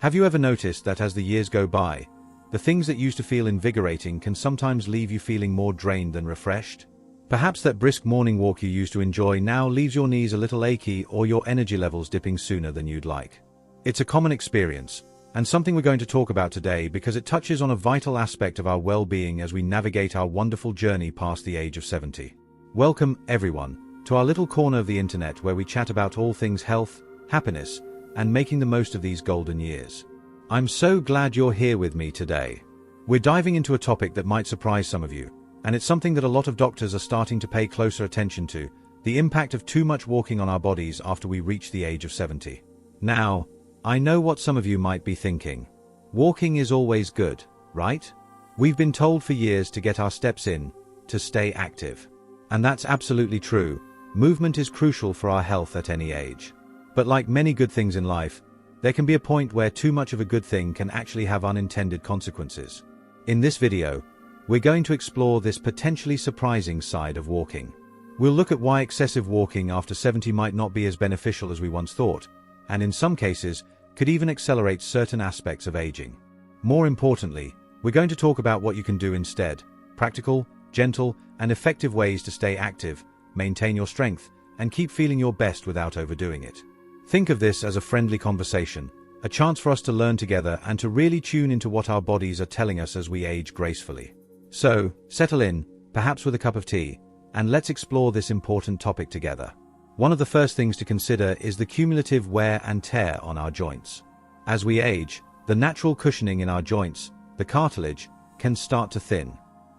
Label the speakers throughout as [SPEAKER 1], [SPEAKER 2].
[SPEAKER 1] Have you ever noticed that as the years go by, the things that used to feel invigorating can sometimes leave you feeling more drained than refreshed? Perhaps that brisk morning walk you used to enjoy now leaves your knees a little achy or your energy levels dipping sooner than you'd like. It's a common experience, and something we're going to talk about today because it touches on a vital aspect of our well-being as we navigate our wonderful journey past the age of 70. Welcome, everyone, to our little corner of the internet where we chat about all things health, happiness, and making the most of these golden years. I'm so glad you're here with me today. We're diving into a topic that might surprise some of you, and it's something that a lot of doctors are starting to pay closer attention to: the impact of too much walking on our bodies after we reach the age of 70. Now, I know what some of you might be thinking. Walking is always good, right? We've been told for years to get our steps in, to stay active. And that's absolutely true. Movement is crucial for our health at any age. But like many good things in life, there can be a point where too much of a good thing can actually have unintended consequences. In this video, we're going to explore this potentially surprising side of walking. We'll look at why excessive walking after 70 might not be as beneficial as we once thought, and in some cases, could even accelerate certain aspects of aging. More importantly, we're going to talk about what you can do instead: practical, gentle, and effective ways to stay active, maintain your strength, and keep feeling your best without overdoing it. Think of this as a friendly conversation, a chance for us to learn together and to really tune into what our bodies are telling us as we age gracefully. So, settle in, perhaps with a cup of tea, and let's explore this important topic together. One of the first things to consider is the cumulative wear and tear on our joints. As we age, the natural cushioning in our joints, the cartilage, can start to thin.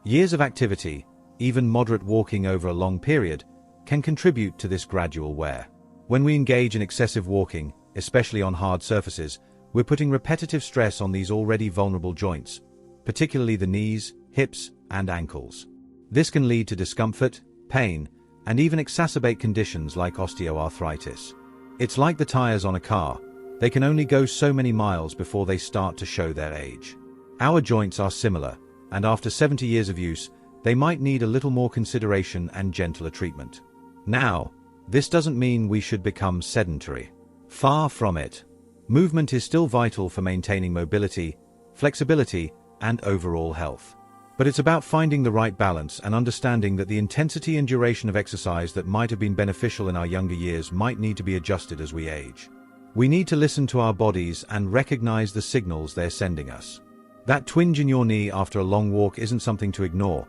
[SPEAKER 1] Years of activity, even moderate walking over a long period, can contribute to this gradual wear. When we engage in excessive walking, especially on hard surfaces, we're putting repetitive stress on these already vulnerable joints, particularly the knees, hips, and ankles. This can lead to discomfort, pain, and even exacerbate conditions like osteoarthritis. It's like the tires on a car. They can only go so many miles before they start to show their age. Our joints are similar, and after 70 years of use, they might need a little more consideration and gentler treatment. Now, this doesn't mean we should become sedentary. Far from it. Movement is still vital for maintaining mobility, flexibility, and overall health. But it's about finding the right balance and understanding that the intensity and duration of exercise that might have been beneficial in our younger years might need to be adjusted as we age. We need to listen to our bodies and recognize the signals they're sending us. That twinge in your knee after a long walk isn't something to ignore.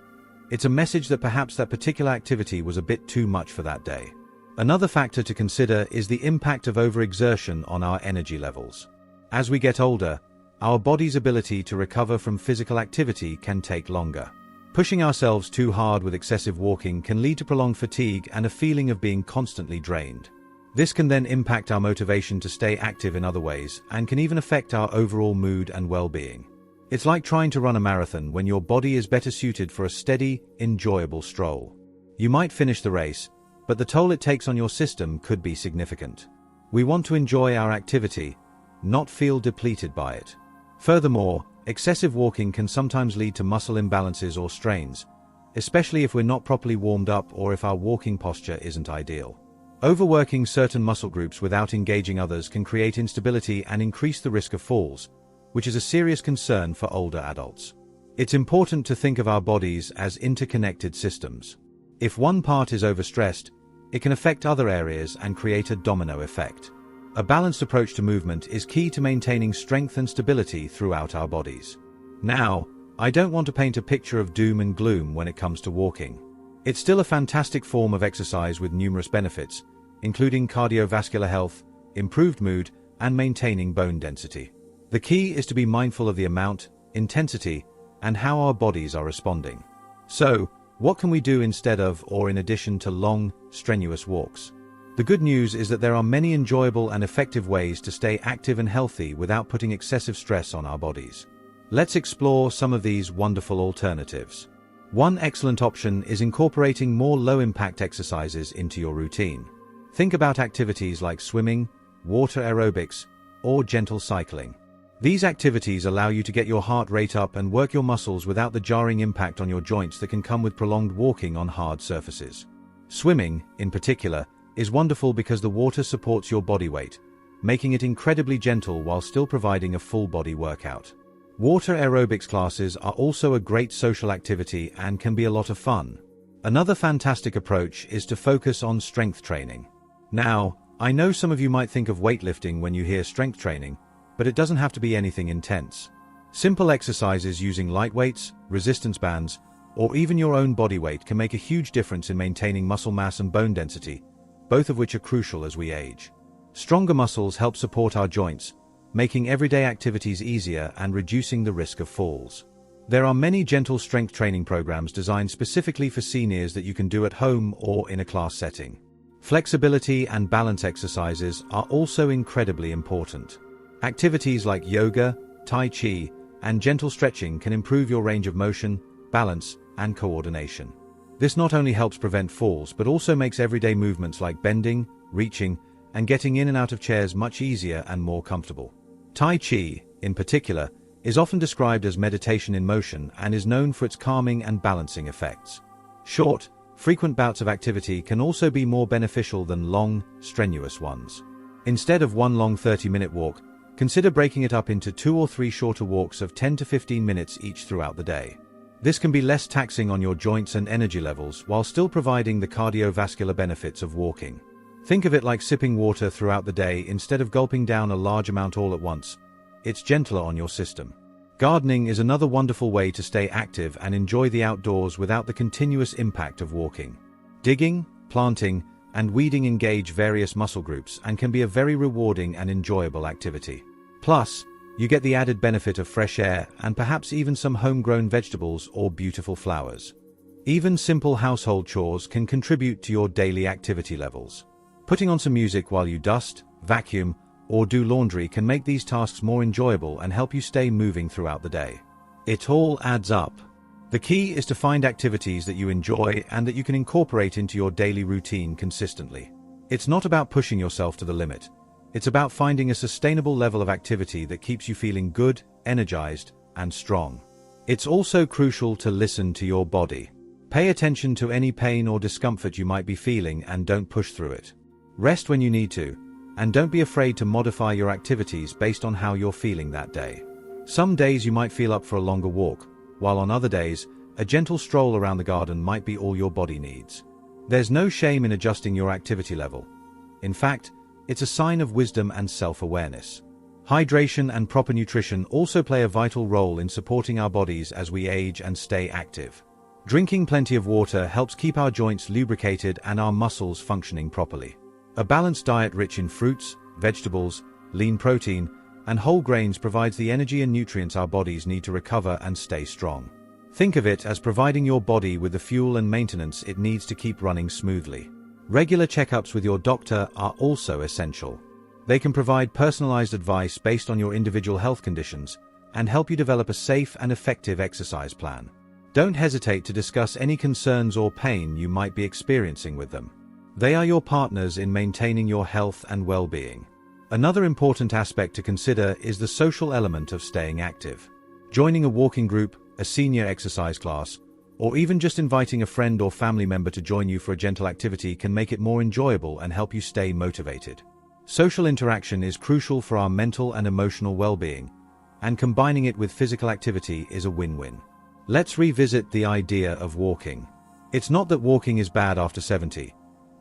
[SPEAKER 1] It's a message that perhaps that particular activity was a bit too much for that day. Another factor to consider is the impact of overexertion on our energy levels. As we get older, our body's ability to recover from physical activity can take longer. Pushing ourselves too hard with excessive walking can lead to prolonged fatigue and a feeling of being constantly drained. This can then impact our motivation to stay active in other ways and can even affect our overall mood and well-being. It's like trying to run a marathon when your body is better suited for a steady, enjoyable stroll. You might finish the race, but the toll it takes on your system could be significant. We want to enjoy our activity, not feel depleted by it. Furthermore, excessive walking can sometimes lead to muscle imbalances or strains, especially if we're not properly warmed up or if our walking posture isn't ideal. Overworking certain muscle groups without engaging others can create instability and increase the risk of falls, which is a serious concern for older adults. It's important to think of our bodies as interconnected systems. If one part is overstressed, it can affect other areas and create a domino effect. A balanced approach to movement is key to maintaining strength and stability throughout our bodies. Now, I don't want to paint a picture of doom and gloom when it comes to walking. It's still a fantastic form of exercise with numerous benefits, including cardiovascular health, improved mood, and maintaining bone density. The key is to be mindful of the amount, intensity, and how our bodies are responding. So, what can we do instead of or in addition to long, strenuous walks? The good news is that there are many enjoyable and effective ways to stay active and healthy without putting excessive stress on our bodies. Let's explore some of these wonderful alternatives. One excellent option is incorporating more low-impact exercises into your routine. Think about activities like swimming, water aerobics, or gentle cycling. These activities allow you to get your heart rate up and work your muscles without the jarring impact on your joints that can come with prolonged walking on hard surfaces. Swimming, in particular, is wonderful because the water supports your body weight, making it incredibly gentle while still providing a full-body workout. Water aerobics classes are also a great social activity and can be a lot of fun. Another fantastic approach is to focus on strength training. Now, I know some of you might think of weightlifting when you hear strength training, but it doesn't have to be anything intense. Simple exercises using light weights, resistance bands, or even your own body weight can make a huge difference in maintaining muscle mass and bone density, both of which are crucial as we age. Stronger muscles help support our joints, making everyday activities easier and reducing the risk of falls. There are many gentle strength training programs designed specifically for seniors that you can do at home or in a class setting. Flexibility and balance exercises are also incredibly important. Activities like yoga, tai chi, and gentle stretching can improve your range of motion, balance, and coordination. This not only helps prevent falls but also makes everyday movements like bending, reaching, and getting in and out of chairs much easier and more comfortable. Tai Chi, in particular, is often described as meditation in motion and is known for its calming and balancing effects. Short, frequent bouts of activity can also be more beneficial than long, strenuous ones. Instead of one long 30-minute walk, consider breaking it up into 2 or 3 shorter walks of 10 to 15 minutes each throughout the day. This can be less taxing on your joints and energy levels while still providing the cardiovascular benefits of walking. Think of it like sipping water throughout the day instead of gulping down a large amount all at once. It's gentler on your system. Gardening is another wonderful way to stay active and enjoy the outdoors without the continuous impact of walking. Digging, planting, and weeding engage various muscle groups and can be a very rewarding and enjoyable activity. Plus, you get the added benefit of fresh air and perhaps even some homegrown vegetables or beautiful flowers. Even simple household chores can contribute to your daily activity levels. Putting on some music while you dust, vacuum, or do laundry can make these tasks more enjoyable and help you stay moving throughout the day. It all adds up. The key is to find activities that you enjoy and that you can incorporate into your daily routine consistently. It's not about pushing yourself to the limit. It's about finding a sustainable level of activity that keeps you feeling good, energized, and strong. It's also crucial to listen to your body. Pay attention to any pain or discomfort you might be feeling and don't push through it. Rest when you need to, and don't be afraid to modify your activities based on how you're feeling that day. Some days you might feel up for a longer walk, while on other days, a gentle stroll around the garden might be all your body needs. There's no shame in adjusting your activity level. In fact, it's a sign of wisdom and self-awareness. Hydration and proper nutrition also play a vital role in supporting our bodies as we age and stay active. Drinking plenty of water helps keep our joints lubricated and our muscles functioning properly. A balanced diet rich in fruits, vegetables, lean protein, and whole grains provides the energy and nutrients our bodies need to recover and stay strong. Think of it as providing your body with the fuel and maintenance it needs to keep running smoothly. Regular checkups with your doctor are also essential. They can provide personalized advice based on your individual health conditions and help you develop a safe and effective exercise plan. Don't hesitate to discuss any concerns or pain you might be experiencing with them. They are your partners in maintaining your health and well-being. Another important aspect to consider is the social element of staying active. Joining a walking group, a senior exercise class, or even just inviting a friend or family member to join you for a gentle activity can make it more enjoyable and help you stay motivated. Social interaction is crucial for our mental and emotional well-being, and combining it with physical activity is a win-win. Let's revisit the idea of walking. It's not that walking is bad after 70.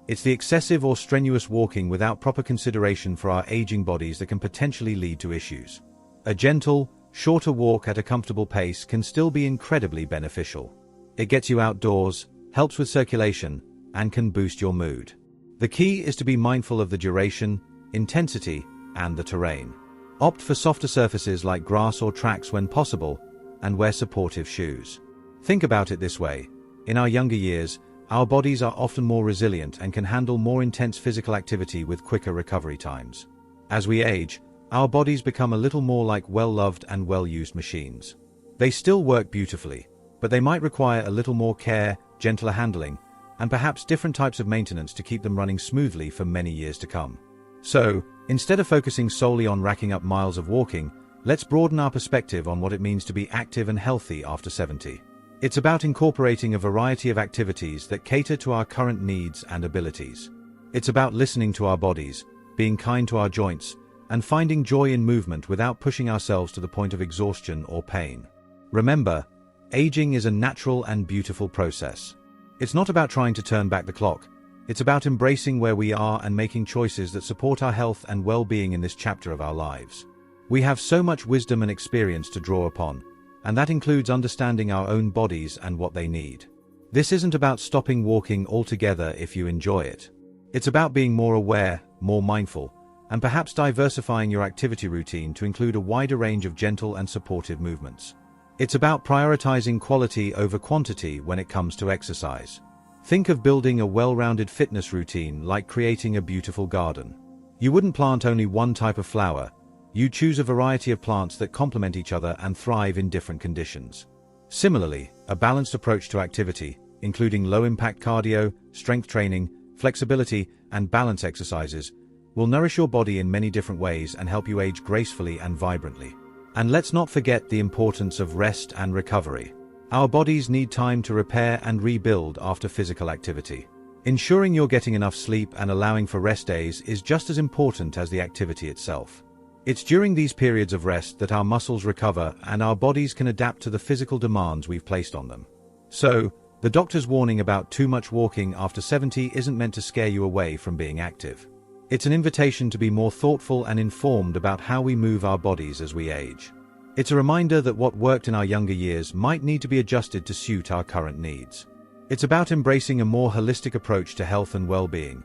[SPEAKER 1] It's the excessive or strenuous walking without proper consideration for our aging bodies that can potentially lead to issues. A gentle, shorter walk at a comfortable pace can still be incredibly beneficial. It gets you outdoors, helps with circulation, and can boost your mood. The key is to be mindful of the duration, intensity, and the terrain. Opt for softer surfaces like grass or tracks when possible, and wear supportive shoes. Think about it this way. In our younger years, our bodies are often more resilient and can handle more intense physical activity with quicker recovery times. As we age, our bodies become a little more like well-loved and well-used machines. They still work beautifully, but they might require a little more care, gentler handling, and perhaps different types of maintenance to keep them running smoothly for many years to come. So, instead of focusing solely on racking up miles of walking, let's broaden our perspective on what it means to be active and healthy after 70. It's about incorporating a variety of activities that cater to our current needs and abilities. It's about listening to our bodies, being kind to our joints, and finding joy in movement without pushing ourselves to the point of exhaustion or pain. Remember, aging is a natural and beautiful process. It's not about trying to turn back the clock. It's about embracing where we are and making choices that support our health and well-being in this chapter of our lives. We have so much wisdom and experience to draw upon, and that includes understanding our own bodies and what they need. This isn't about stopping walking altogether if you enjoy it. It's about being more aware, more mindful, and perhaps diversifying your activity routine to include a wider range of gentle and supportive movements. It's about prioritizing quality over quantity when it comes to exercise. Think of building a well-rounded fitness routine like creating a beautiful garden. You wouldn't plant only one type of flower. You choose a variety of plants that complement each other and thrive in different conditions. Similarly, a balanced approach to activity, including low-impact cardio, strength training, flexibility, and balance exercises, will nourish your body in many different ways and help you age gracefully and vibrantly. And let's not forget the importance of rest and recovery. Our bodies need time to repair and rebuild after physical activity. Ensuring you're getting enough sleep and allowing for rest days is just as important as the activity itself. It's during these periods of rest that our muscles recover and our bodies can adapt to the physical demands we've placed on them. So, the doctor's warning about too much walking after 70 isn't meant to scare you away from being active. It's an invitation to be more thoughtful and informed about how we move our bodies as we age. It's a reminder that what worked in our younger years might need to be adjusted to suit our current needs. It's about embracing a more holistic approach to health and well-being,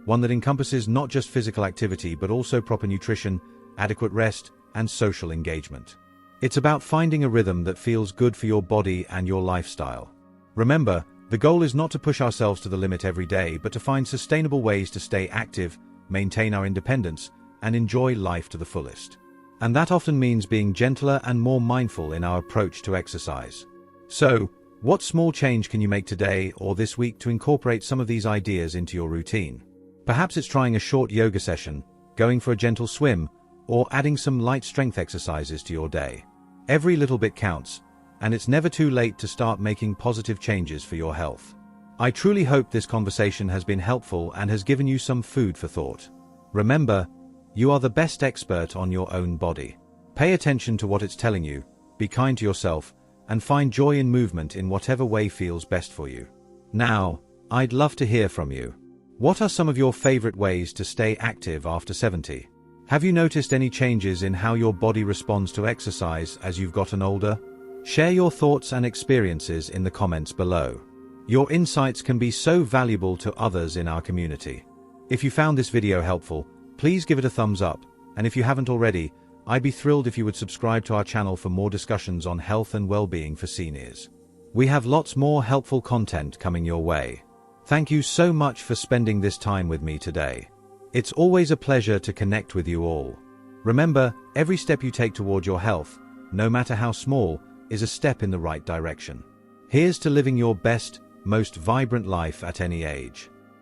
[SPEAKER 1] one that encompasses not just physical activity but also proper nutrition, adequate rest, and social engagement. It's about finding a rhythm that feels good for your body and your lifestyle. Remember, the goal is not to push ourselves to the limit every day, but to find sustainable ways to stay active, maintain our independence, and enjoy life to the fullest. And that often means being gentler and more mindful in our approach to exercise. So, what small change can you make today or this week to incorporate some of these ideas into your routine? Perhaps it's trying a short yoga session, going for a gentle swim, or adding some light strength exercises to your day. Every little bit counts, and it's never too late to start making positive changes for your health. I truly hope this conversation has been helpful and has given you some food for thought. Remember, you are the best expert on your own body. Pay attention to what it's telling you, be kind to yourself, and find joy in movement in whatever way feels best for you. Now, I'd love to hear from you. What are some of your favorite ways to stay active after 70? Have you noticed any changes in how your body responds to exercise as you've gotten older? Share your thoughts and experiences in the comments below. Your insights can be so valuable to others in our community. If you found this video helpful, please give it a thumbs up, and if you haven't already, I'd be thrilled if you would subscribe to our channel for more discussions on health and well-being for seniors. We have lots more helpful content coming your way. Thank you so much for spending this time with me today. It's always a pleasure to connect with you all. Remember, every step you take toward your health, no matter how small, is a step in the right direction. Here's to living your best, most vibrant life at any age.